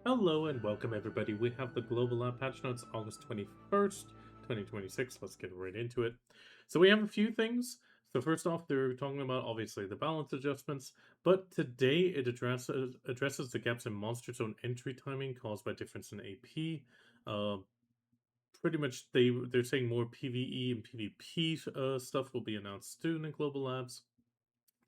Hello and welcome everybody. We have the Global Patch Notes August 21st, 2026. Let's get right into it. So we have a few things. So first off, they're talking about obviously the balance adjustments, but today it addresses the gaps in monster zone entry timing caused by difference in AP. Uh, Pretty much they're saying more PvE and PvP stuff will be announced soon in Global Labs.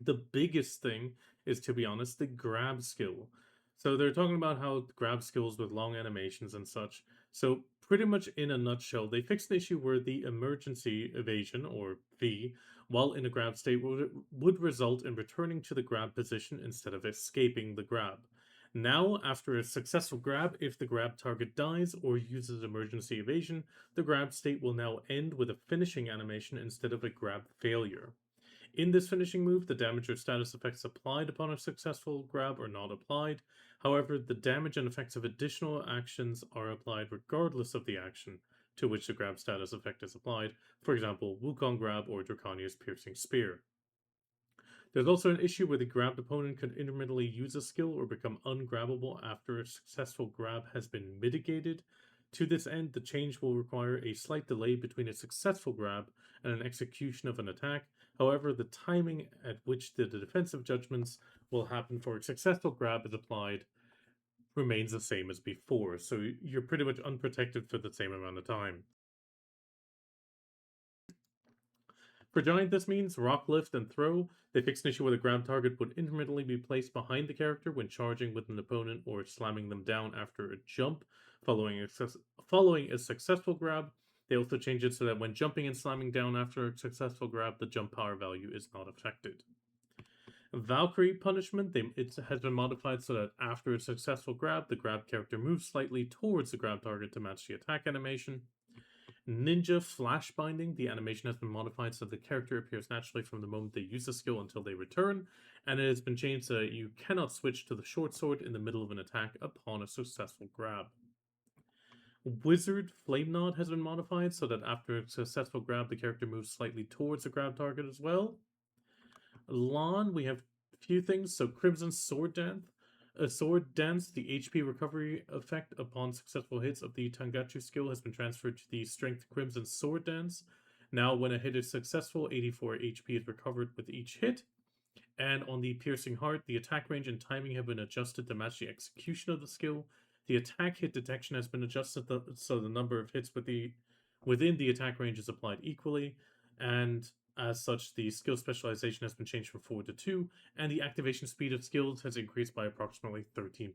The biggest thing is, to be honest, the grab skill. So they're talking about how grab skills with long animations and such. So pretty much in a nutshell, they fixed the issue where the emergency evasion, or V, while in a grab state would result in returning to the grab position instead of escaping the grab. Now, after a successful grab, if the grab target dies or uses emergency evasion, the grab state will now end with a finishing animation instead of a grab failure. In this finishing move, the damage or status effects applied upon a successful grab are not applied. However, the damage and effects of additional actions are applied regardless of the action to which the grab status effect is applied, for example, Wukong grab or Draconia's piercing spear. There's also an issue where the grabbed opponent could intermittently use a skill or become ungrabbable after a successful grab has been mitigated. To this end, the change will require a slight delay between a successful grab and an execution of an attack. However, the timing at which the defensive judgments will happen for a successful grab is applied remains the same as before, so you're pretty much unprotected for the same amount of time. For Giant, this means Rock Lift and Throw. They fix an issue where the grab target would intermittently be placed behind the character when charging with an opponent or slamming them down after a jump following a successful grab. They also change it so that when jumping and slamming down after a successful grab, the jump power value is not affected. Valkyrie punishment, it has been modified so that after a successful grab, the grab character moves slightly towards the grab target to match the attack animation. Ninja Flash Binding, the animation has been modified so the character appears naturally from the moment they use the skill until they return, and it has been changed so that you cannot switch to the short sword in the middle of an attack upon a successful grab. Wizard Flame Nod has been modified so that after a successful grab, the character moves slightly towards the grab target as well. Lahn, we have a few things. So Crimson Sword Dance. Sword Dance, the HP recovery effect upon successful hits of the Tangachu skill has been transferred to the Strength Crimson Sword Dance. Now, when a hit is successful, 84 HP is recovered with each hit. And on the Piercing Heart, the attack range and timing have been adjusted to match the execution of the skill. The attack hit detection has been adjusted so the number of hits within the attack range is applied equally. And as such, the skill specialization has been changed from 4 to 2, and the activation speed of skills has increased by approximately 13%.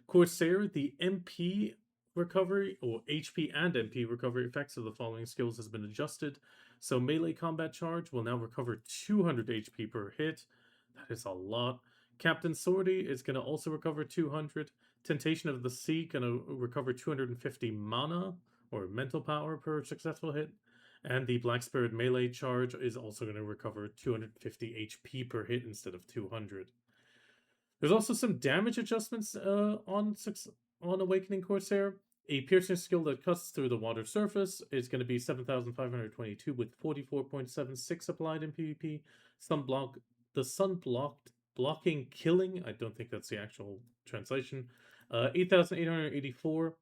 Corsair, the MP recovery, or HP and MP recovery effects of the following skills has been adjusted. So melee combat charge will now recover 200 HP per hit. That is a lot. Captain Swordy is going to also recover 200. Temptation of the Sea going to recover 250 mana, or mental power per successful hit. And the Black Spirit melee charge is also going to recover 250 HP per hit instead of 200. There's also some damage adjustments on Awakening Corsair. A piercing skill that cuts through the water surface is going to be 7,522 with 44.76 applied in PvP. The sun blocking killing, I don't think that's the actual translation, 8,884%,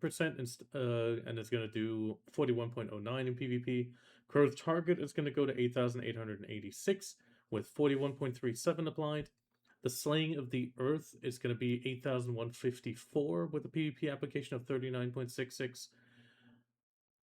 and it's going to do 41.09 in PvP. Crow's target is going to go to 8,886 with 41.37 applied. The Slaying of the Earth is going to be 8,154 with a PvP application of 39.66.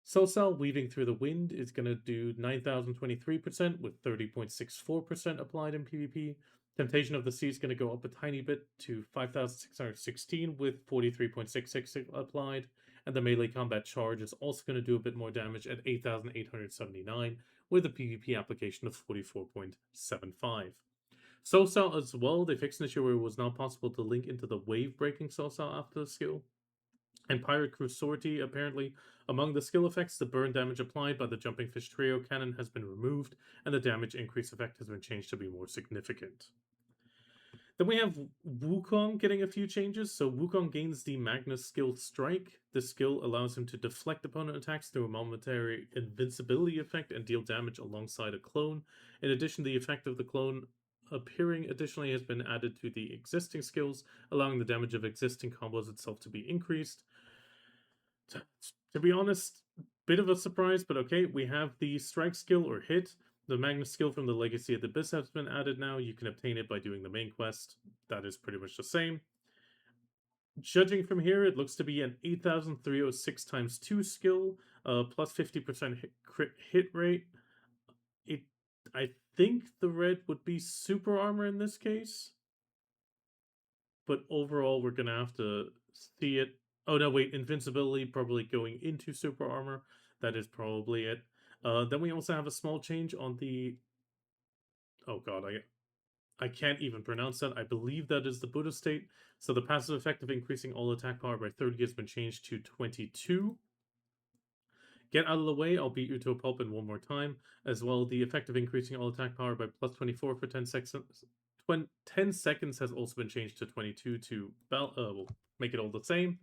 Sosal Weaving Through the Wind is going to do 9,023% with 30.64% applied in PvP. Temptation of the Sea is going to go up a tiny bit to 5,616 with 43.66 applied. And the melee combat charge is also going to do a bit more damage at 8,879 with a PvP application of 44.75. Sosal as well, they fixed an issue where it was not possible to link into the wave breaking Sosal after the skill. And Pirate Crew Sortie, apparently, among the skill effects, the burn damage applied by the Jumping Fish Trio cannon has been removed, and the damage increase effect has been changed to be more significant. Then we have Wukong getting a few changes. So Wukong gains the Magnus skill Strike. This skill allows him to deflect opponent attacks through a momentary invincibility effect and deal damage alongside a clone. In addition, the effect of the clone appearing additionally has been added to the existing skills, allowing the damage of existing combos itself to be increased. To be honest, bit of a surprise, but okay, we have the strike skill or hit. The Magnus skill from the Legacy of the Abyss has been added now. You can obtain it by doing the main quest. That is pretty much the same. Judging from here, it looks to be an 8,306 times 2 skill, plus 50% crit hit rate. I think the red would be super armor in this case. But overall, we're going to have to see it. Oh, no, wait. Invincibility probably going into super armor. That is probably it. Then we also have a small change on the... Oh, God. I can't even pronounce that. I believe that is the Buddha state. So the passive effect of increasing all attack power by 30 has been changed to 22. Get out of the way, I'll beat you to a pulp in one more time. As well, the effect of increasing all attack power by plus 24 for 10 seconds. 10 seconds has also been changed to 22 to we'll make it all the same.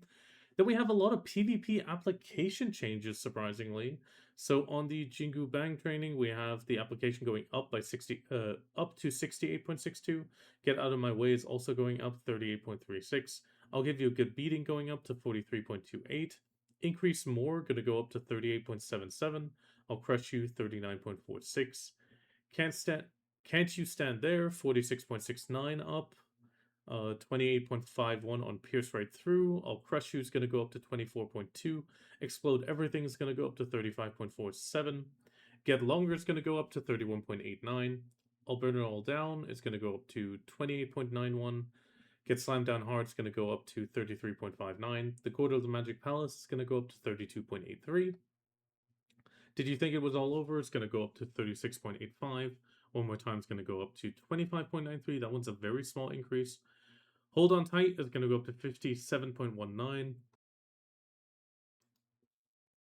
Then we have a lot of PvP application changes, surprisingly. So on the Jingu Bang training, we have the application going up by up to 68.62. Get out of my way is also going up 38.36. I'll give you a good beating going up to 43.28. Increase more, gonna go up to 38.77. I'll crush you 39.46. Can't you stand there? 46.69 up. 28.51 on Pierce Right Through. I'll Crush You is going to go up to 24.2. Explode Everything is going to go up to 35.47. Get Longer is going to go up to 31.89. I'll Burn It All Down is going to go up to 28.91. Get Slammed Down Hard is going to go up to 33.59. The Court of the Magic Palace is going to go up to 32.83. Did You Think It Was All Over? It's going to go up to 36.85. One more time, it's going to go up to 25.93. That one's a very small increase. Hold On Tight is going to go up to 57.19.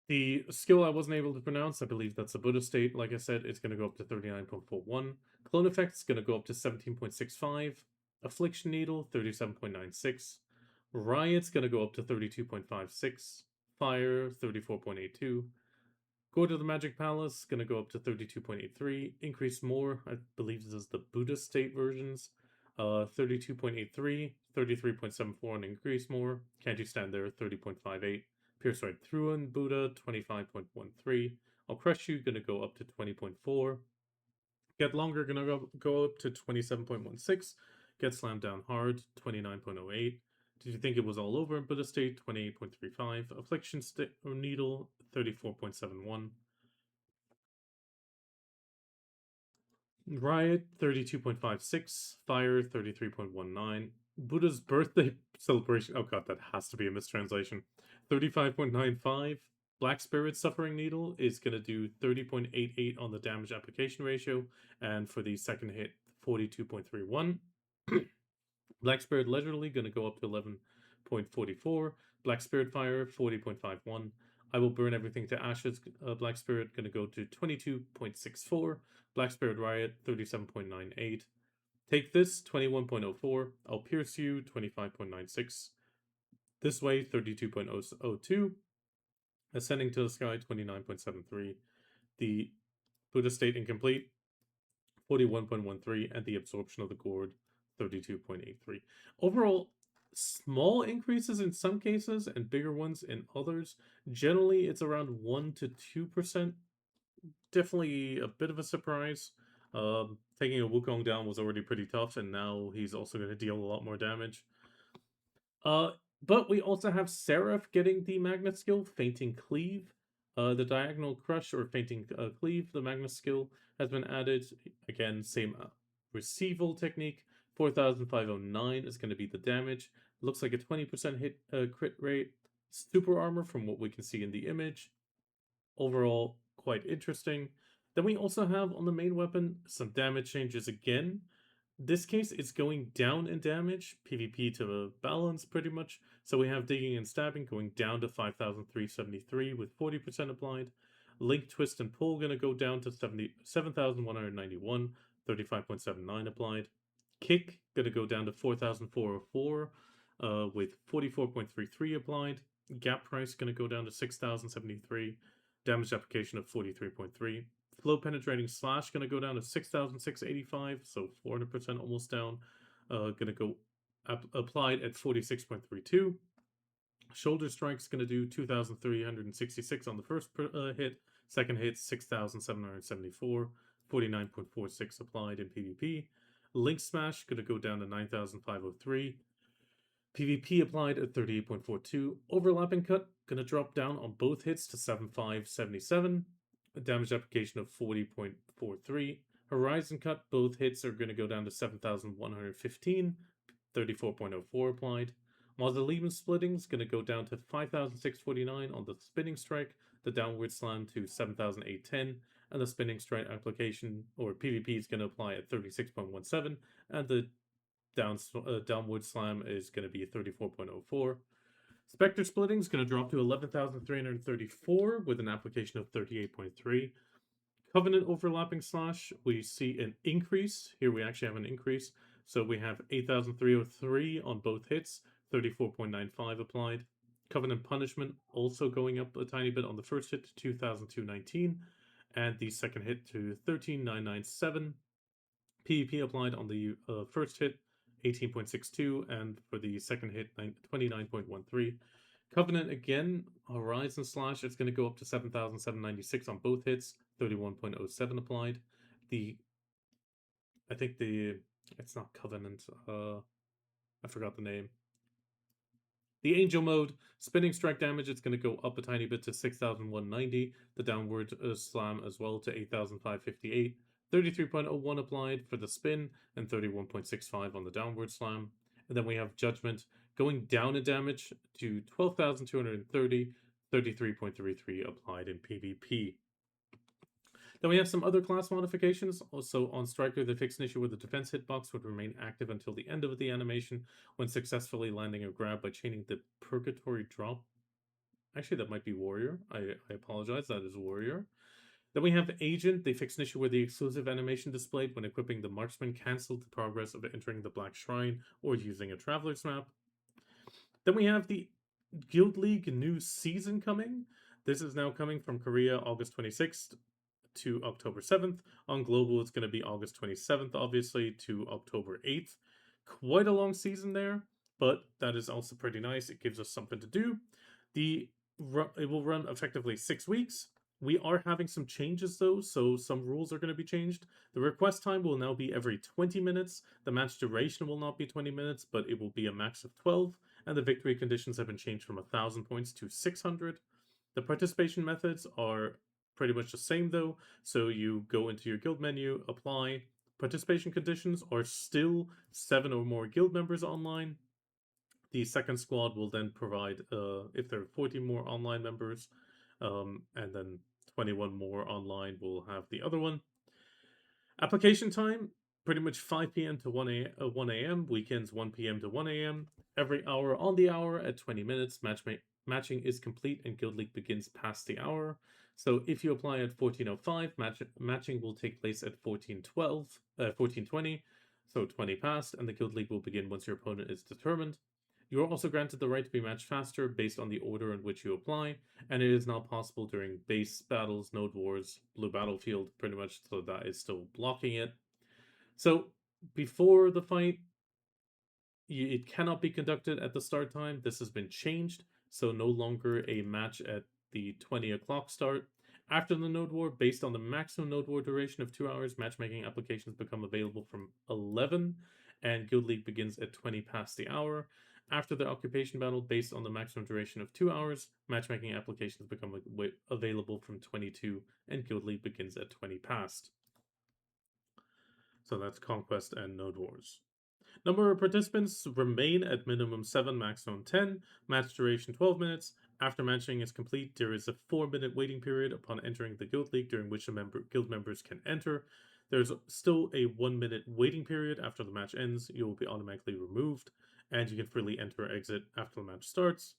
The skill I wasn't able to pronounce, I believe that's the Buddha state. Like I said, it's going to go up to 39.41. Clone Effect is going to go up to 17.65. Affliction Needle, 37.96. Riot's going to go up to 32.56. Fire, 34.82. Go to the Magic Palace, gonna go up to 32.83. Increase more, I believe this is the Buddha state versions. 32.83, 33.74 and increase more. Can't You Stand There, 30.58. Pierce Right Through and Buddha, 25.13. I'll Crush You, gonna go up to 20.4. Get Longer, gonna go up to 27.16. Get Slammed Down Hard, 29.08. Did You Think It Was All Over in Buddha State, 28.35. Affliction Needle, 34.71. Riot, 32.56. Fire, 33.19. Buddha's Birthday Celebration, oh god, that has to be a mistranslation. 35.95. Black Spirit Suffering Needle is going to do 30.88 on the damage application ratio, and for the second hit, 42.31. Black Spirit Leisurely going to go up to 11.44. Black Spirit Fire, 40.51. I Will Burn Everything to Ashes, Black Spirit going to go to 22.64. Black Spirit Riot, 37.98. Take This, 21.04. I'll Pierce You, 25.96. This Way, 32.02. Ascending to the Sky, 29.73. The Buddha State Incomplete, 41.13. And the Absorption of the Gourd, 32.83. Overall, small increases in some cases and bigger ones in others. Generally, it's around 1 to 2%. Definitely a bit of a surprise. Taking a Wukong down was already pretty tough, and now he's also going to deal a lot more damage. But we also have Seraph getting the Magnet skill, Fainting Cleave. The Diagonal Crush or Fainting Cleave, the Magnet skill, has been added. Again, same receival technique. 4,509 is going to be the damage. Looks like a 20% hit crit rate. Super armor from what we can see in the image. Overall, quite interesting. Then we also have on the main weapon some damage changes again. This case, it's going down in damage, PvP to balance pretty much. So we have Digging and Stabbing going down to 5,373 with 40% applied. Link, Twist, and Pull going to go down to 7,191, 35.79 applied. Kick going to go down to 4,404 with 44.33 applied. Gap Price going to go down to 6,073. Damage application of 43.3. Flow Penetrating Slash going to go down to 6,685, so 400% almost down. Going to go applied at 46.32. Shoulder Strike's going to do 2,366 on the first hit. Second hit, 6,774. 49.46 applied in PvP. Link Smash going to go down to 9,503. PvP applied at 38.42. Overlapping Cut going to drop down on both hits to 7,577. A damage application of 40.43. Horizon Cut, both hits are going to go down to 7,115. 34.04 applied. Mausoleum Splitting is going to go down to 5,649 on the Spinning Strike. The Downward Slam to 7,810. And the Spinning Strike application, or PvP, is going to apply at 36.17. And the Downward Slam is going to be 34.04. Spectre Splitting is going to drop to 11,334 with an application of 38.3. Covenant Overlapping Slash, we see an increase. Here we actually have an increase. So we have 8,303 on both hits, 34.95 applied. Covenant Punishment also going up a tiny bit on the first hit to 2,219. And the second hit to 13,997. PvP applied on the first hit, 18.62, and for the second hit, 29.13. Covenant again, Horizon Slash, it's going to go up to 7,796 on both hits, 31.07 applied. It's not Covenant, I forgot the name. The Angel Mode, Spinning Strike damage, it's going to go up a tiny bit to 6,190. The Downward Slam as well to 8,558. 33.01 applied for the spin, and 31.65 on the Downward Slam. And then we have Judgment going down in damage to 12,230. 33.33 applied in PvP. Then we have some other class modifications. Also on Striker, they fixed an issue where the defense hitbox would remain active until the end of the animation when successfully landing a grab by chaining the Purgatory Drop. Actually, that might be Warrior. I apologize, that is Warrior. Then we have Agent. They fixed an issue where the exclusive animation displayed when equipping the Marksman canceled the progress of entering the Black Shrine or using a Traveler's Map. Then we have the Guild League new season coming. This is now coming from Korea August 26th to October 7th. On Global, it's going to be August 27th, obviously, to October 8th. Quite a long season there, but that is also pretty nice. It gives us something to do. It will run effectively 6 weeks. We are having some changes, though, so some rules are going to be changed. The request time will now be every 20 minutes. The match duration will not be 20 minutes, but it will be a max of 12. And the victory conditions have been changed from 1,000 points to 600. The participation methods are pretty much the same, though. So you go into your guild menu, apply. Participation conditions are still 7 or more guild members online. The second squad will then provide, if there are 40 more online members, and then 21 more online will have the other one. Application time, pretty much 5 p.m. to 1 a.m. Weekends, 1 p.m. to 1 a.m. Every hour on the hour at 20 minutes. Matching is complete and Guild League begins past the hour. So if you apply at 14:05, matching will take place at 14:20, so 20 past, and the Guild League will begin once your opponent is determined. You are also granted the right to be matched faster based on the order in which you apply, and it is now possible during base battles, node wars, blue battlefield, pretty much, so that is still blocking it. So before the fight, it cannot be conducted at the start time. This has been changed, so no longer a match at the 20 o'clock start. After the node war, based on the maximum node war duration of 2 hours, matchmaking applications become available from 11, and Guild League begins at 20 past the hour. After the occupation battle, based on the maximum duration of 2 hours, matchmaking applications become available from 22, and Guild League begins at 20 past. So that's Conquest and Node Wars. Number of participants remain at minimum 7, maximum 10. Match duration 12 minutes. After matching is complete, there is a 4-minute waiting period upon entering the Guild League during which guild members can enter. There's still a 1-minute waiting period after the match ends. You will be automatically removed, and you can freely enter or exit after the match starts.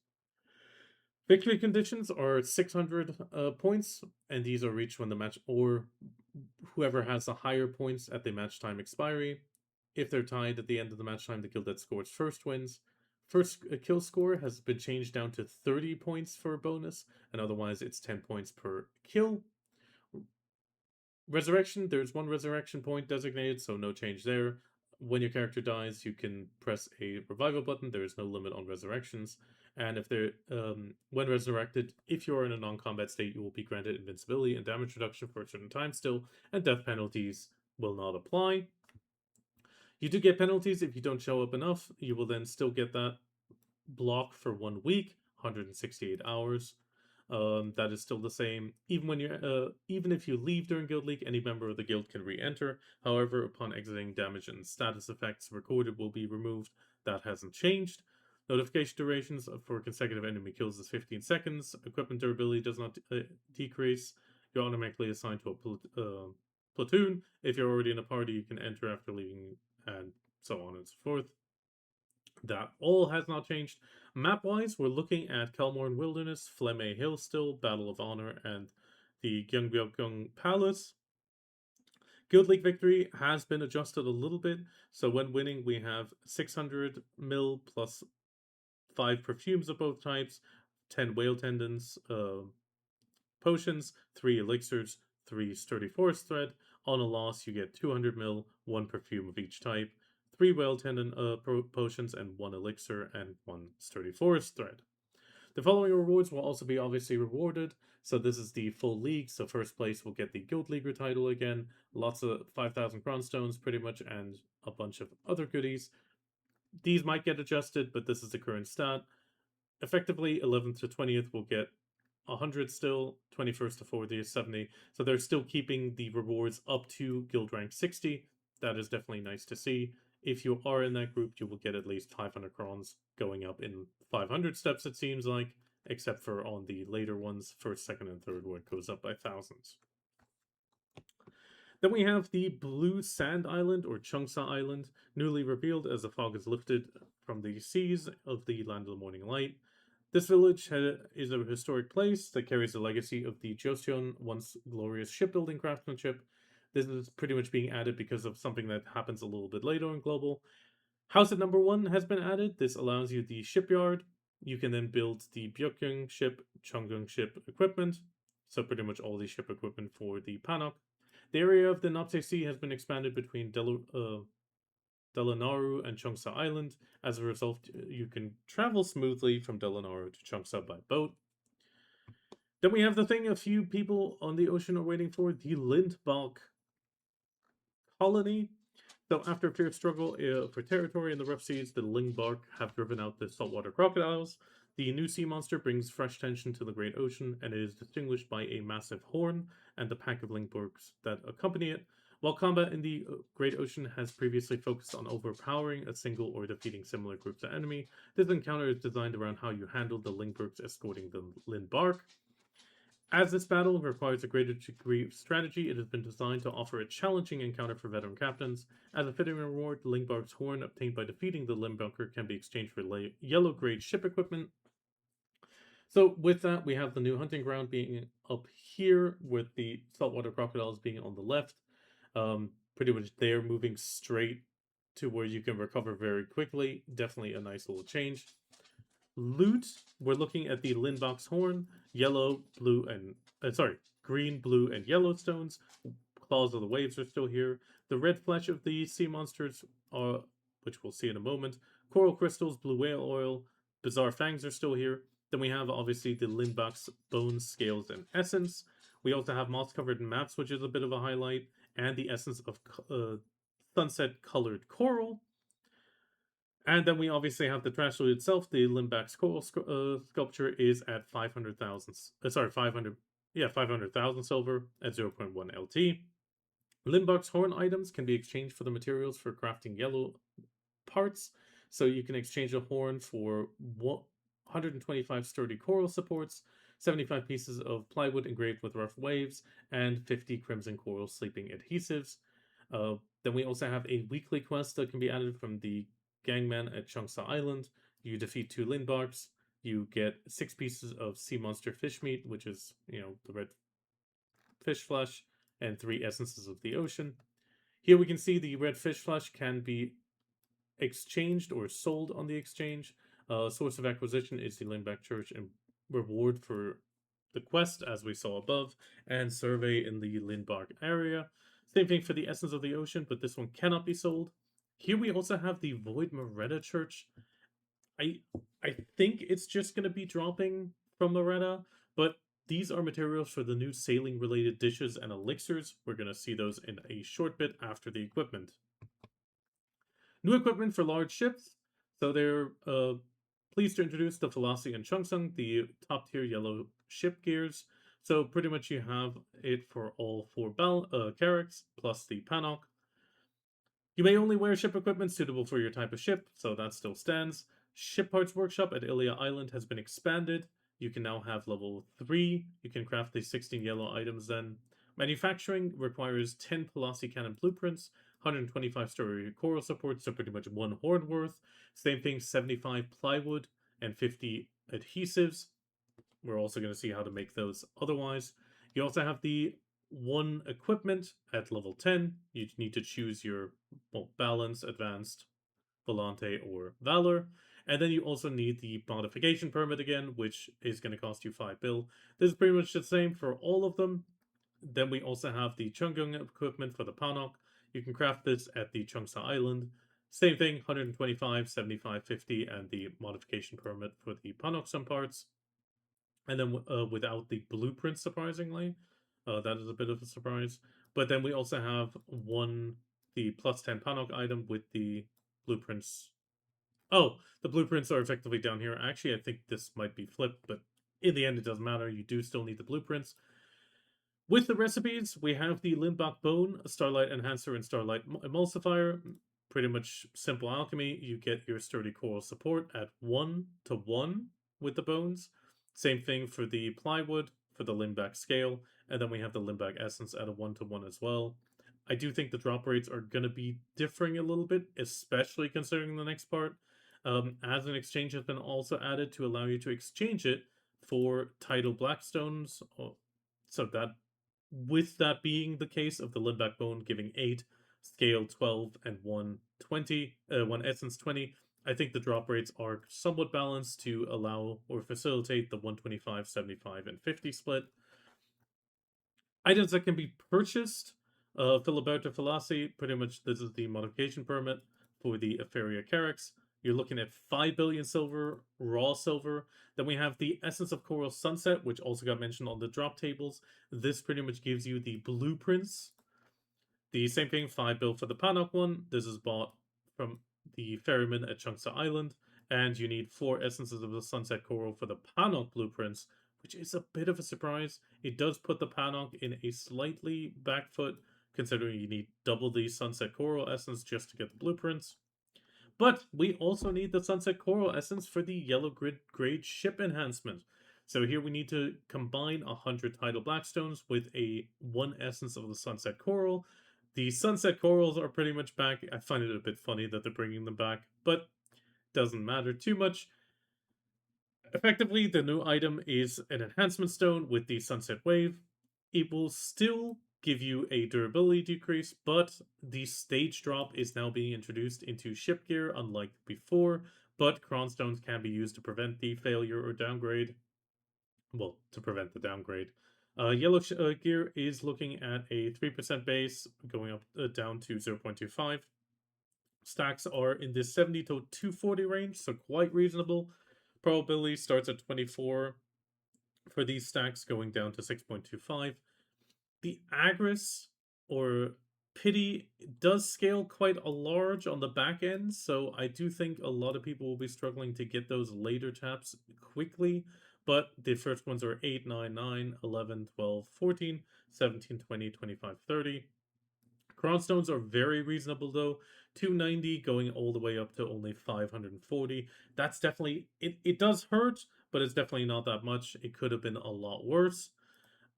Victory conditions are 600 points, and these are reached when the match or whoever has the higher points at the match time expiry. If they're tied at the end of the match time, the guild that scores first wins. First kill score has been changed down to 30 points for a bonus, and otherwise it's 10 points per kill. Resurrection, there's one resurrection point designated, so no change there. When your character dies, you can press a revival button. There is no limit on resurrections. And if they're when resurrected, if you are in a non-combat state, you will be granted invincibility and damage reduction for a certain time still, and death penalties will not apply. You do get penalties if you don't show up enough. You will then still get that block for 1 week, 168 hours. That is still the same. Even if you leave during Guild League, any member of the guild can re-enter. However, upon exiting, damage and status effects recorded will be removed. That hasn't changed. Notification durations for consecutive enemy kills is 15 seconds. Equipment durability does not decrease. You're automatically assigned to a platoon. If you're already in a party, you can enter after leaving, and so on and so forth. That all has not changed. Map-wise, we're looking at Kelmorn Wilderness, Flemme Hill still, Battle of Honor, and the Gyeongbyeong Palace. Guild League victory has been adjusted a little bit, so when winning we have 600 mil plus 5 perfumes of both types, 10 whale tendons, potions, 3 elixirs, 3 sturdy forest thread. On a loss, you get 200 mil, 1 perfume of each type, 3 whale tendon potions, and 1 elixir and 1 sturdy forest thread. The following rewards will also be obviously rewarded. So this is the full league. So first place will get the Guild Leaguer title again, lots of 5,000 crown stones pretty much, and a bunch of other goodies. These might get adjusted, but this is the current stat. Effectively, 11th to 20th will get 100 still, 21st to 40th, 70. So they're still keeping the rewards up to guild rank 60. That is definitely nice to see. If you are in that group, you will get at least 500 crowns going up in 500 steps, it seems like, except for on the later ones, first, second, and third, where it goes up by thousands. Then we have the Blue Sand Island, or Cheongun Island, newly revealed as the fog is lifted from the seas of the Land of the Morning Light. This village is a historic place that carries the legacy of the Joseon, once glorious shipbuilding craftsmanship. This is pretty much being added because of something that happens a little bit later in Global. House at number 1 has been added. This allows you the shipyard. You can then build the Byeokgung ship, Cheongun ship equipment. So pretty much all the ship equipment for the Panok. The area of the Nopse Sea has been expanded between Delanaru and Cheongun Island. As a result, you can travel smoothly from Delanaru to Cheongun by boat. Then we have the thing a few people on the ocean are waiting for, the Linbak Colony. So after a fierce struggle for territory in the rough seas, the Linbak have driven out the saltwater crocodiles. The new sea monster brings fresh tension to the Great Ocean, and it is distinguished by a massive horn and the pack of Linkborgs that accompany it. While combat in the Great Ocean has previously focused on overpowering a single or defeating similar groups of enemy, this encounter is designed around how you handle the Linkborgs escorting the Linbak. As this battle requires a greater degree of strategy, it has been designed to offer a challenging encounter for veteran captains. As a fitting reward, Linbak's horn obtained by defeating the Limbucker can be exchanged for yellow-grade ship equipment. So with that, we have the new hunting ground being up here, with the saltwater crocodiles being on the left. Pretty much they're moving straight to where you can recover very quickly. Definitely a nice little change. Loot, we're looking at the Linbak's horn, yellow, blue, and green, blue, and yellow stones. Claws of the waves are still here. The red flesh of the sea monsters, which we'll see in a moment. Coral crystals, blue whale oil, bizarre fangs are still here. Then we have obviously the Linbak's bones, scales, and essence. We also have moss-covered maps, which is a bit of a highlight, and the essence of sunset-colored coral. And then we obviously have the trash loot itself. The Linbak's coral sculpture is at 500,000. 500,000 silver at 0.1 LT. Linbak's horn items can be exchanged for the materials for crafting yellow parts. So you can exchange a horn for 125 sturdy coral supports, 75 pieces of plywood engraved with rough waves, and 50 crimson coral sleeping adhesives. Then we also have a weekly quest that can be added from the Gangman at Cheongun Island. You defeat 2 Linbaks. You get 6 pieces of sea monster fish meat, which is, the red fish flesh, and 3 essences of the ocean. Here we can see the red fish flesh can be exchanged or sold on the exchange. Source of acquisition is the Linbak Church, and reward for the quest, as we saw above, and survey in the Linbak area. Same thing for the Essence of the Ocean, but this one cannot be sold. Here we also have the Void Moretta Church. I I think it's just going to be dropping from Moretta, but these are materials for the new sailing related dishes and elixirs. We're going to see those in a short bit after the equipment. New equipment for large ships. So they're pleased to introduce the Velocity and Cheongun, the top tier yellow ship gears. So pretty much you have it for all four carracks plus the Panok. You may only wear ship equipment suitable for your type of ship, so that still stands. Ship Parts Workshop at Ilia Island has been expanded. You can now have level 3. You can craft the 16 yellow items then. Manufacturing requires 10 Palasi Cannon blueprints, 125 story coral support, so pretty much one horn worth. Same thing, 75 plywood and 50 adhesives. We're also going to see how to make those otherwise. You also have the one equipment at level 10. You need to choose your balance, advanced, volante, or valor. And then you also need the modification permit again, which is going to cost you 5 bill. This is pretty much the same for all of them. Then we also have the Cheongun equipment for the Panok. You can craft this at the Cheongsa Island. Same thing, 125, 75, 50, and the modification permit for the Panok some parts. And then without the blueprint, surprisingly. That is a bit of a surprise. But then we also have the plus 10 Panok item with the blueprints. Oh, the blueprints are effectively down here. Actually, I think this might be flipped, but in the end, it doesn't matter. You do still need the blueprints. With the recipes, we have the Linbak Bone, Starlight Enhancer, and Starlight Emulsifier. Pretty much simple alchemy. You get your sturdy coral support at 1-to-1 with the bones. Same thing for the plywood, for the Linbak scale, and then we have the Linbak essence at a 1-to-1 as well. I do think the drop rates are going to be differing a little bit, especially considering the next part. As an exchange has been also added to allow you to exchange it for tidal blackstones. So that, with that being the case of the Linbak Bone giving 8, scale 12, and 120, 1 essence 20, I think the drop rates are somewhat balanced to allow or facilitate the 125, 75, and 50 split. Items that can be purchased, Filiberto Fallacy, pretty much this is the modification permit for the Eferia Carrax. You're looking at 5 billion silver, raw silver. Then we have the Essence of Coral Sunset, which also got mentioned on the drop tables. This pretty much gives you the blueprints. The same thing, 5 bill for the Panok one. This is bought from the ferryman at Cheongsa Island. And you need 4 Essences of the Sunset Coral for the Panok blueprints, which is a bit of a surprise. It does put the Panok in a slightly back foot, considering you need double the Sunset Coral Essence just to get the blueprints. But we also need the Sunset Coral Essence for the Yellow Grade Ship Enhancement. So here we need to combine 100 Tidal Blackstones with a 1 Essence of the Sunset Coral. The Sunset Corals are pretty much back. I find it a bit funny that they're bringing them back, but doesn't matter too much. Effectively, the new item is an Enhancement Stone with the Sunset Wave. It will still give you a durability decrease, but the stage drop is now being introduced into ship gear, unlike before. But Cronstones can be used to prevent the failure or downgrade. Well, to prevent the downgrade. Yellow gear is looking at a 3% base, going up down to 0.25. Stacks are in the 70 to 240 range, so quite reasonable. Probability starts at 24 for these stacks, going down to 6.25. The Agris or Pity does scale quite a large on the back end, so I do think a lot of people will be struggling to get those later taps quickly. But the first ones are 8, 9, 9, 11, 12, 14, 17, 20, 25, 30. Cronstones are very reasonable though. 290 going all the way up to only 540. That's definitely, it does hurt, but it's definitely not that much. It could have been a lot worse.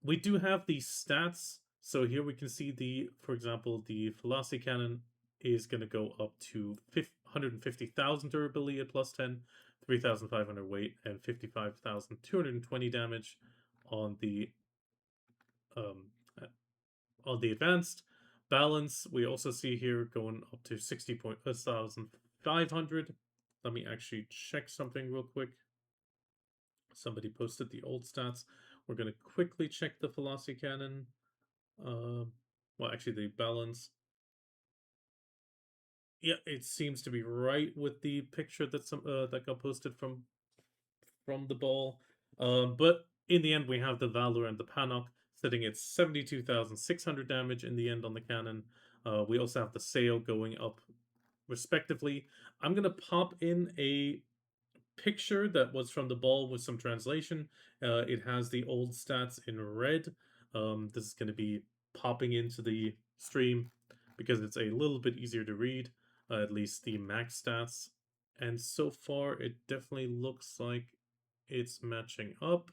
We do have the stats. So here we can see for example, the Velocity Cannon is going to go up to 150,000 durability at plus 10, 3,500 weight, and 55,220 damage on the advanced. Balance, we also see here going up to 60,500. Let me actually check something real quick. Somebody posted the old stats. We're going to quickly check the Philosophy Cannon. Well, actually, the balance. Yeah, it seems to be right with the picture that got posted from the ball. But in the end, we have the Valor and the Panok sitting at 72,600 damage in the end on the cannon. We also have the Sail going up respectively. I'm going to pop in a picture that was from the ball with some translation. It has the old stats in red. This is going to be popping into the stream because it's a little bit easier to read, at least the max stats. And so far, it definitely looks like it's matching up.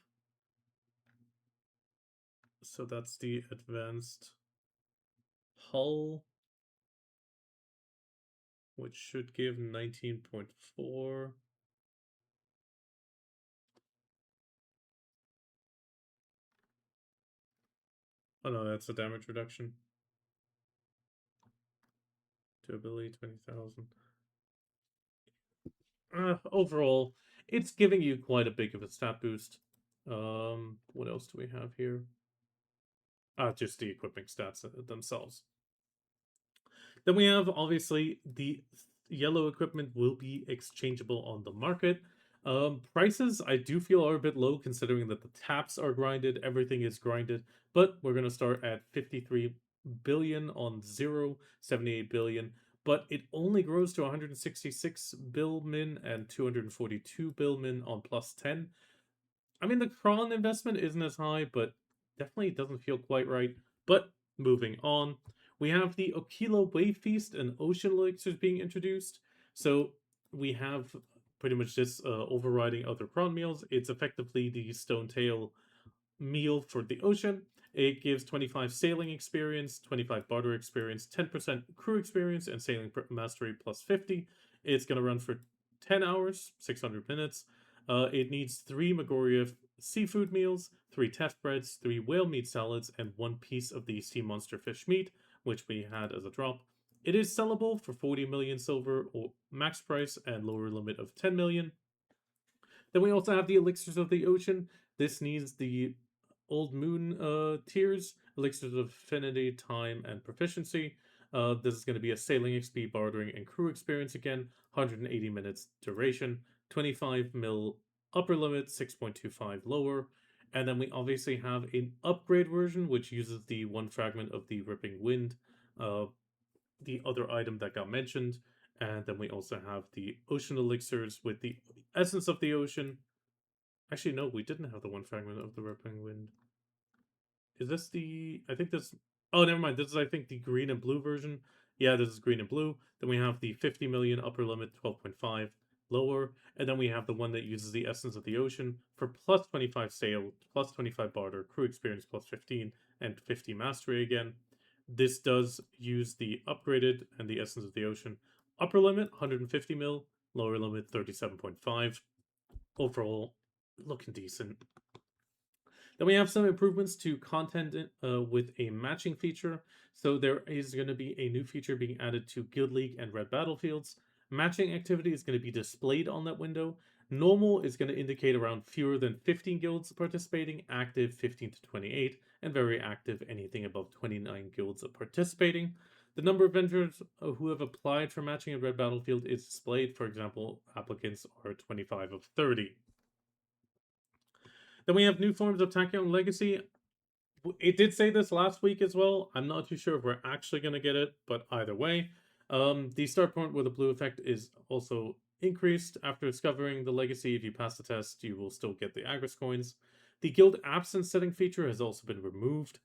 So that's the advanced hull, which should give 19.4. Oh no, that's a damage reduction. To ability 20,000. Overall, it's giving you quite a big of a stat boost. What else do we have here? Just the equipping stats themselves. Then we have, obviously, the yellow equipment will be exchangeable on the market. Prices, I do feel, are a bit low considering that the taps are grinded, everything is grinded, but we're going to start at 53 billion on 0, 78 billion, but it only grows to 166 bill min and 242 bill min on plus 10. I mean, the Kron investment isn't as high, but definitely doesn't feel quite right. But moving on, we have the Okilo Wave Feast and Ocean Elixirs being introduced. So we have pretty much this overriding other Kron meals. It's effectively the Stone Tail meal for the ocean. It gives 25 sailing experience, 25 barter experience, 10% crew experience, and sailing mastery plus 50. It's going to run for 10 hours, 600 minutes. It needs 3 Magoriev seafood meals, 3 Tef breads, 3 whale meat salads, and 1 piece of the sea monster fish meat, which we had as a drop. It is sellable for 40 million silver or max price and lower limit of 10 million. Then we also have the Elixirs of the Ocean. This needs the Old Moon tiers, Elixirs of Affinity, Time, and Proficiency. This is going to be a Sailing XP, Bartering, and Crew Experience again, 180 minutes duration, 25 mil upper limit, 6.25 lower. And then we obviously have an upgrade version, which uses the 1 fragment of the Ripping Wind, the other item that got mentioned. And then we also have the Ocean Elixirs with the Essence of the Ocean. Actually, no, we didn't have the 1 fragment of the Ripping Wind. Is this the... I think this... Oh, never mind. This is, I think, the green and blue version. Yeah, this is green and blue. Then we have the 50 million upper limit, 12.5 lower. And then we have the one that uses the Essence of the Ocean for plus 25 sail, plus 25 barter, crew experience plus 15, and 50 mastery again. This does use the upgraded and the Essence of the Ocean. Upper limit, 150 mil. Lower limit, 37.5. Overall, looking decent. Then we have some improvements to content with a matching feature. So there is going to be a new feature being added to Guild League and Red Battlefields. Matching activity is going to be displayed on that window. Normal is going to indicate around fewer than 15 guilds participating, active 15 to 28, and very active anything above 29 guilds participating. The number of vendors who have applied for matching at Red Battlefield is displayed. For example, applicants are 25 of 30. Then we have new forms of Tachyon Legacy. It did say this last week as well. I'm not too sure if we're actually going to get it, but either way. The start point with a blue effect is also increased. After discovering the Legacy, if you pass the test, you will still get the Agris coins. The Guild Absence setting feature has also been removed.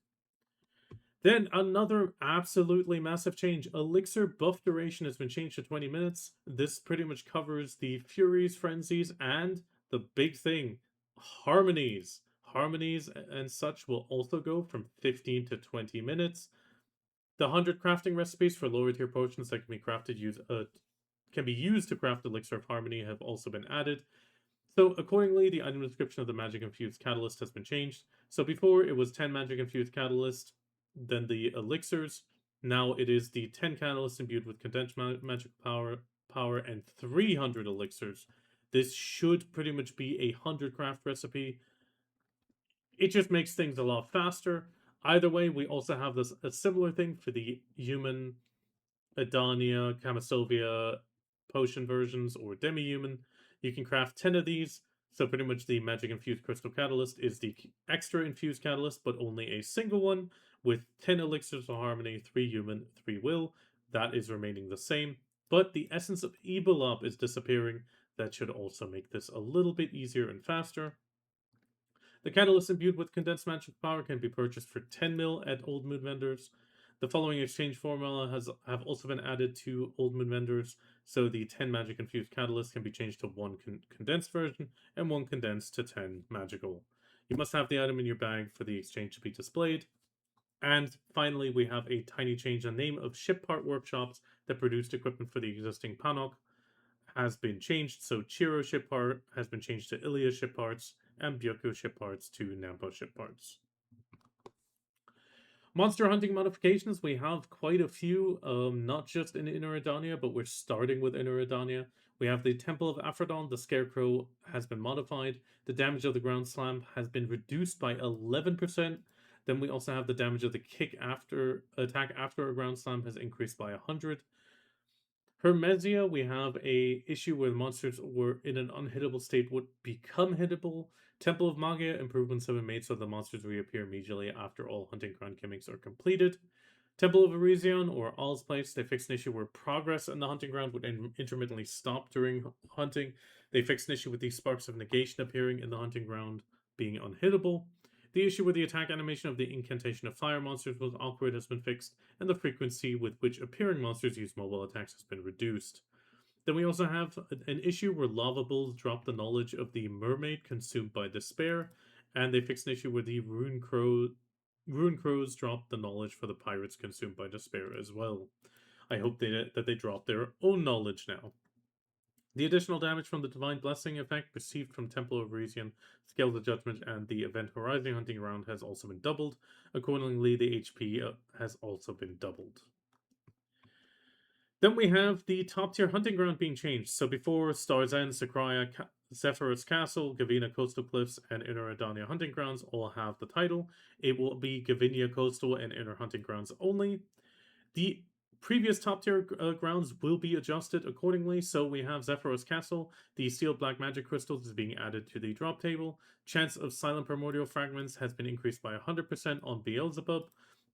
Then another absolutely massive change. Elixir buff duration has been changed to 20 minutes. This pretty much covers the Furies, Frenzies, and the big thing, Harmonies. Harmonies and such will also go from 15 to 20 minutes. The 100 crafting recipes for lower tier potions that can be used to craft Elixir of Harmony have also been added. So accordingly, the item description of the Magic Infused Catalyst has been changed. So before it was 10 Magic Infused Catalyst, then the Elixirs. Now it is the 10 Catalysts imbued with condensed magic power and 300 Elixirs. This should pretty much be a 100 craft recipe. It just makes things a lot faster. Either way, we also have a similar thing for the human Edania, Camasovia potion versions, or demi-human. You can craft 10 of these, so pretty much the magic infused crystal catalyst is the extra infused catalyst, but only a single one, with 10 elixirs of harmony, 3 human, 3 will. That is remaining the same, but the essence of Ebolop is disappearing. That should also make this a little bit easier and faster. The catalyst imbued with condensed magic power can be purchased for 10 mil at Old Moon vendors. The following exchange formula have also been added to Old Moon vendors, so the 10 magic infused catalyst can be changed to 1 condensed version and 1 condensed to 10 magical. You must have the item in your bag for the exchange to be displayed. And finally, we have a tiny change. The name of ship part workshops that produced equipment for the existing Panok has been changed. So Chiro ship part has been changed to Ilia ship parts, and Byoku ship parts to Nampo ship parts. Monster hunting modifications, we have quite a few, not just in Inner Edania, but we're starting with Inner Edania. We have the Temple of Aphrodon, the Scarecrow has been modified. The damage of the Ground Slam has been reduced by 11%. Then we also have the damage of the attack after a Ground Slam has increased by 100. Hermesia, we have a issue where the monsters were in an unhittable state would become hittable. Temple of Magia, improvements have been made so the monsters reappear immediately after all hunting ground gimmicks are completed. Temple of Arizion, or All's Place, they fixed an issue where progress in the hunting ground would intermittently stop during hunting. They fixed an issue with the sparks of negation appearing in the hunting ground being unhittable. The issue with the attack animation of the incantation of fire monsters was awkward has been fixed, and the frequency with which appearing monsters use mobile attacks has been reduced. Then we also have an issue where lava bulls drop the knowledge of the mermaid consumed by despair, and they fixed an issue where the rune crows drop the knowledge for the pirates consumed by despair as well. I hope that they drop their own knowledge now. The additional damage from the Divine Blessing effect received from Temple of Elysium, Scales of Judgment, and the Event Horizon Hunting Ground has also been doubled. Accordingly, the HP has also been doubled. Then we have the top tier hunting ground being changed. So before Star's End, Sakraya, Zephyrus Castle, Gavina Coastal Cliffs, and Inner Edania Hunting Grounds all have the title. It will be Gavinia Coastal and Inner Hunting Grounds only. The previous top tier grounds will be adjusted accordingly. So we have Zephyrus Castle. The sealed black magic crystals is being added to the drop table. Chance of silent primordial fragments has been increased by 100% on Beelzebub.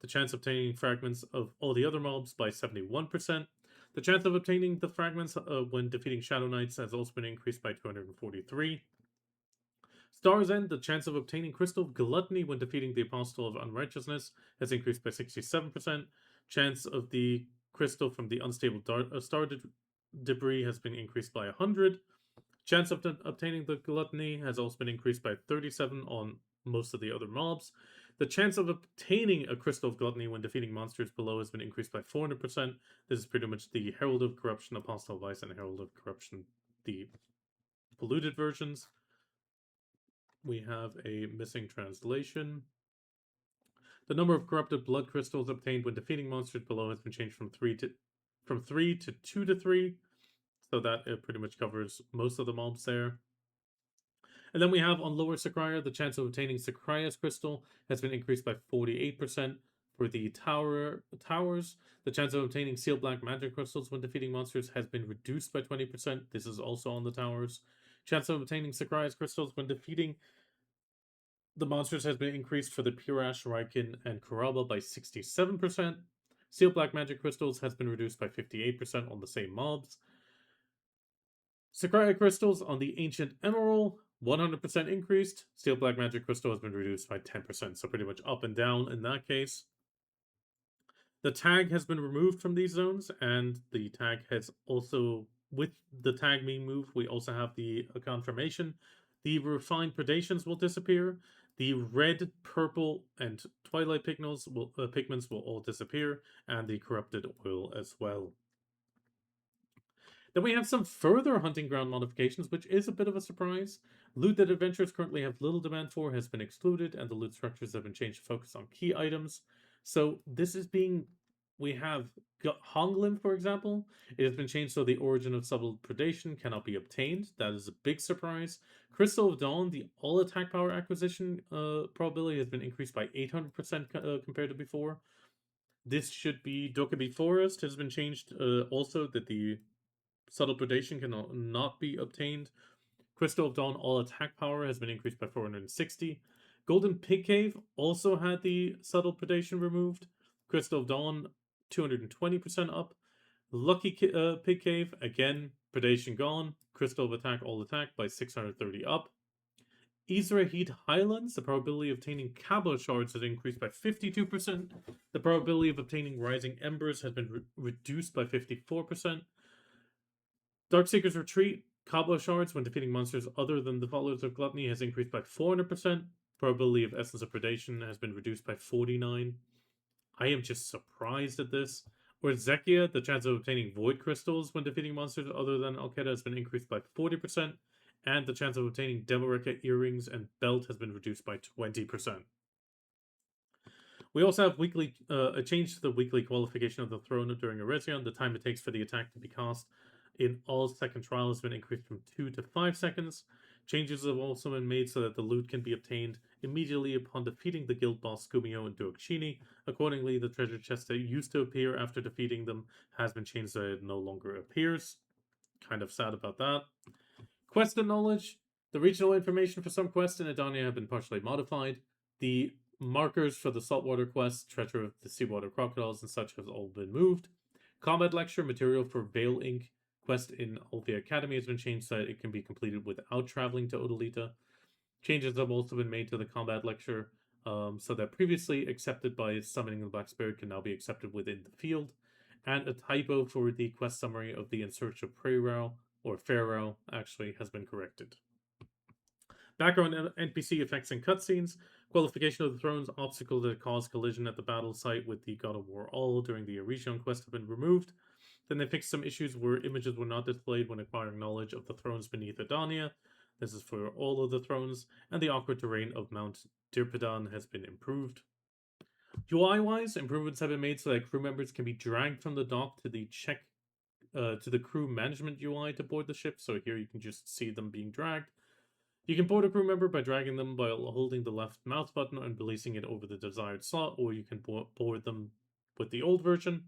The chance of obtaining fragments of all the other mobs by 71%. The chance of obtaining the fragments when defeating Shadow Knights has also been increased by 243. Star's End, the chance of obtaining Crystal of Gluttony when defeating the Apostle of Unrighteousness has increased by 67%. Chance of the crystal from the unstable star debris has been increased by 100. Chance of obtaining the Gluttony has also been increased by 37 on most of the other mobs. The chance of obtaining a Crystal of Gluttony when defeating monsters below has been increased by 400%. This is pretty much the Herald of Corruption, Apostle of Vice, and Herald of Corruption, the polluted versions. We have a missing translation. The number of corrupted blood crystals obtained when defeating monsters below has been changed from 3 to 2 to 3. So that pretty much covers most of the mobs there. And then we have on Lower Sakraya, the chance of obtaining Sakraya's crystal has been increased by 48%. For the towers, the chance of obtaining sealed black magic crystals when defeating monsters has been reduced by 20%. This is also on the towers. Chance of obtaining Sakraya's crystals when defeating the monsters has been increased for the Pirash, Raikin, and Kuraba by 67%. Sealed black magic crystals has been reduced by 58% on the same mobs. Sakraya crystals on the Ancient Emerald, 100% increased. Steel Black Magic Crystal has been reduced by 10%, so pretty much up and down in that case. The tag has been removed from these zones, and the tag has also, with the tag being moved, we also have the confirmation. The refined predations will disappear. The red, purple, and twilight pigments will all disappear, and the corrupted oil as well. Then we have some further hunting ground modifications, which is a bit of a surprise. Loot that adventurers currently have little demand for has been excluded, and the loot structures have been changed to focus on key items. So this is being we have Honglim, for example. It has been changed so the origin of subtle predation cannot be obtained. That is a big surprise. Crystal of Dawn, the all attack power acquisition probability has been increased by 800% compared to before. This should be Dokkaebi Forest has been changed also that the subtle predation cannot not be obtained. Crystal of Dawn all attack power has been increased by 460. Golden Pig Cave also had the subtle predation removed. Crystal of Dawn 220% up. Lucky Pig Cave, again, predation gone. Crystal of Attack all attack by 630 up. Isra Heat Highlands, the probability of obtaining Kabbalah shards has increased by 52%. The probability of obtaining Rising Embers has been reduced by 54%. Darkseeker's Retreat, Kabbalah shards when defeating monsters other than the followers of Gluttony has increased by 400%. Probability of Essence of Predation has been reduced by 49. I am just surprised at this. Or Zekia, the chance of obtaining Void Crystals when defeating monsters other than Al-Qaeda has been increased by 40%. And the chance of obtaining Devil Rekka earrings and belt has been reduced by 20%. We also have a change to the weekly qualification of the throne during Eresion. The time it takes for the attack to be cast in all second trial has been increased from 2 to 5 seconds. Changes have also been made so that the loot can be obtained immediately upon defeating the guild boss Kumio and Duokshini. Accordingly, the treasure chest that used to appear after defeating them has been changed so it no longer appears. Kind of sad about that. Quest and knowledge. The regional information for some quests in Edania have been partially modified. The markers for the saltwater quest, Treasure of the Seawater Crocodiles, and such have all been moved. Combat lecture material for Veil Ink quest in Althea Academy has been changed so that it can be completed without traveling to Odalita. Changes have also been made to the combat lecture so that previously accepted by summoning the Black Spirit can now be accepted within the field. And a typo for the quest summary of the In Search of Praerow, or Pharaoh, actually has been corrected. Background NPC effects and cutscenes. Qualification of the Throne's obstacle that caused collision at the battle site with the God of War All during the Eresion quest have been removed. Then they fixed some issues where images were not displayed when acquiring knowledge of the thrones beneath Edania. This is for all of the thrones. And the awkward terrain of Mount Dirpadan has been improved. UI-wise, improvements have been made so that crew members can be dragged from the dock to the to the crew management UI to board the ship. So here you can just see them being dragged. You can board a crew member by dragging them while holding the left mouse button and releasing it over the desired slot, or you can board them with the old version.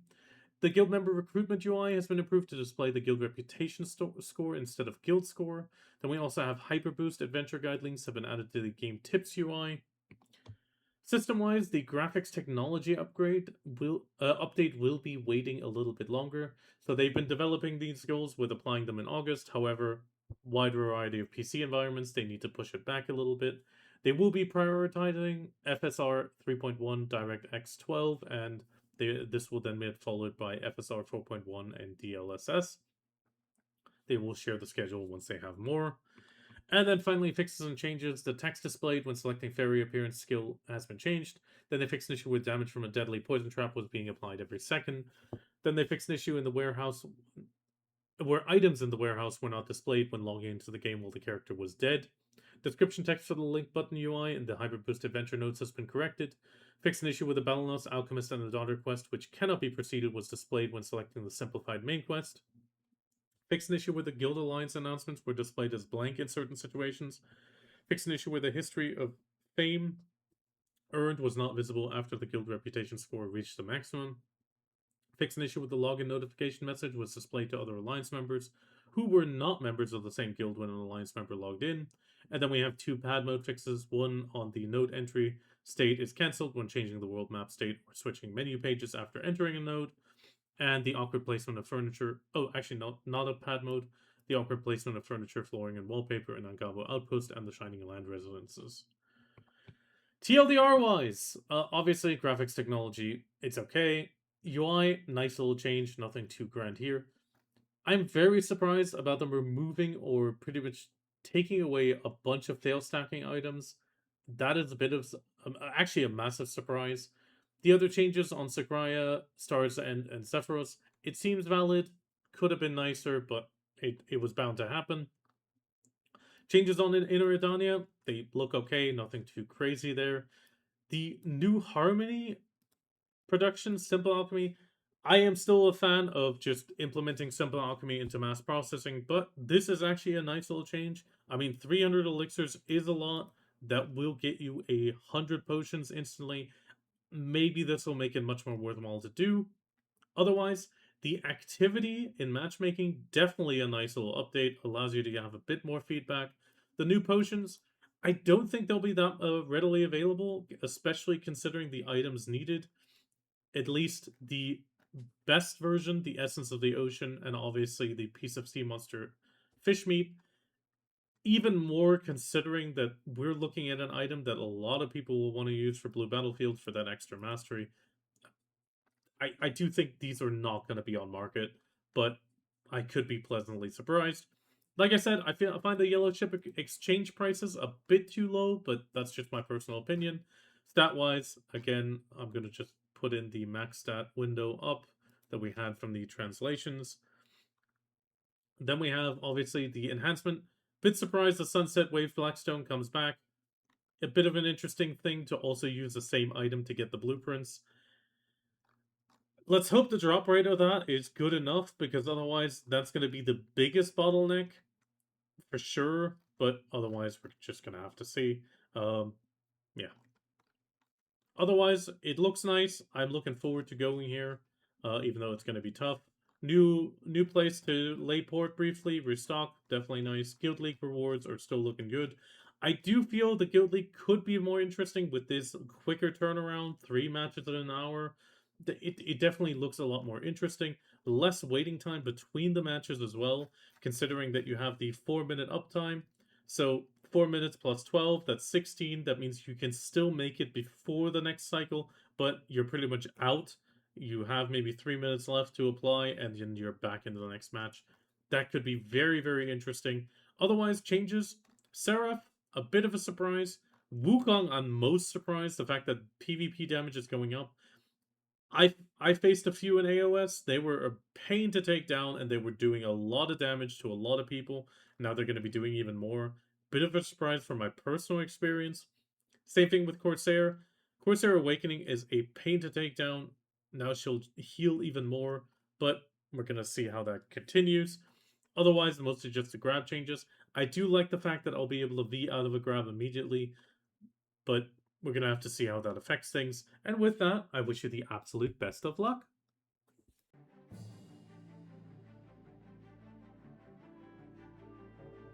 The guild member recruitment UI has been improved to display the guild reputation score instead of guild score. Then we also have Hyperboost adventure guide links have been added to the game tips UI. System-wise, the graphics technology update will be waiting a little bit longer. So they've been developing these goals with applying them in August. However, wide variety of PC environments, they need to push it back a little bit. They will be prioritizing FSR 3.1 DirectX 12, and this will then be followed by FSR 4.1 and DLSS. They will share the schedule once they have more. And then finally, fixes and changes. The text displayed when selecting fairy appearance skill has been changed. Then they fixed an issue with damage from a deadly poison trap was being applied every second. Then they fixed an issue in the warehouse where items in the warehouse were not displayed when logging into the game while the character was dead. Description text for the link button UI and the Hyperboost adventure notes has been corrected. Fixed an issue with the Balanos, Alchemist, and the Daughter quest, which cannot be proceeded, was displayed when selecting the simplified main quest. Fixed an issue where the Guild Alliance announcements were displayed as blank in certain situations. Fixed an issue where the history of fame earned was not visible after the guild reputation score reached the maximum. Fixed an issue with the login notification message was displayed to other Alliance members who were not members of the same guild when an Alliance member logged in. And then we have two pad mode fixes. One on the node entry state is cancelled when changing the world map state or switching menu pages after entering a node. And the awkward placement of furniture. Oh, actually, not a pad mode. The awkward placement of furniture, flooring, and wallpaper in Angabo Outpost and the Shining Land residences. TLDR wise, obviously, graphics technology, it's okay. UI, nice little change, nothing too grand here. I'm very surprised about them removing or pretty much taking away a bunch of fail stacking items. That is a bit of, actually a massive surprise. The other changes on Sagraya, Stars, and Sephiroth, it seems valid. Could have been nicer, but it was bound to happen. Changes on Inner Edania, they look okay, nothing too crazy there. The new Harmony production, Simple Alchemy, I am still a fan of just implementing simple alchemy into mass processing, but this is actually a nice little change. I mean, 300 elixirs is a lot. That will get you 100 potions instantly. Maybe this will make it much more worthwhile to do. Otherwise, the activity in matchmaking, definitely a nice little update, allows you to have a bit more feedback. The new potions, I don't think they'll be that readily available, especially considering the items needed. At least the best version, the Essence of the Ocean, and obviously the Piece of Sea Monster fish meat. Even more considering that we're looking at an item that a lot of people will want to use for Blue Battlefield for that extra mastery. I do think these are not going to be on market, but I could be pleasantly surprised. Like I said, I find the yellow chip exchange prices a bit too low, but that's just my personal opinion. Stat wise, again, I'm going to just put in the max stat window up that we had from the translations. Then we have obviously the enhancement. Bit surprised the Sunset Wave Blackstone comes back. A bit of an interesting thing to also use the same item to get the blueprints. Let's hope the drop rate of that is good enough, because otherwise that's going to be the biggest bottleneck for sure. But otherwise, we're just going to have to see. Yeah. Otherwise, it looks nice. I'm looking forward to going here, even though it's going to be tough. New place to lay port briefly. Restock, definitely nice. Guild League rewards are still looking good. I do feel the Guild League could be more interesting with this quicker turnaround, 3 matches in an hour. It definitely looks a lot more interesting. Less waiting time between the matches as well, considering that you have the 4-minute uptime. So 4 minutes plus 12, that's 16. That means you can still make it before the next cycle, but you're pretty much out. You have maybe 3 minutes left to apply, and then you're back into the next match. That could be very, very interesting. Otherwise, changes. Seraph, a bit of a surprise. Wukong, I'm most surprised. The fact that PvP damage is going up. I faced a few in AOS. They were a pain to take down, and they were doing a lot of damage to a lot of people. Now they're going to be doing even more. Bit of a surprise from my personal experience. Same thing with Corsair. Corsair Awakening is a pain to take down. Now she'll heal even more, but we're going to see how that continues. Otherwise, mostly just the grab changes. I do like the fact that I'll be able to V out of a grab immediately, but we're going to have to see how that affects things. And with that, I wish you the absolute best of luck.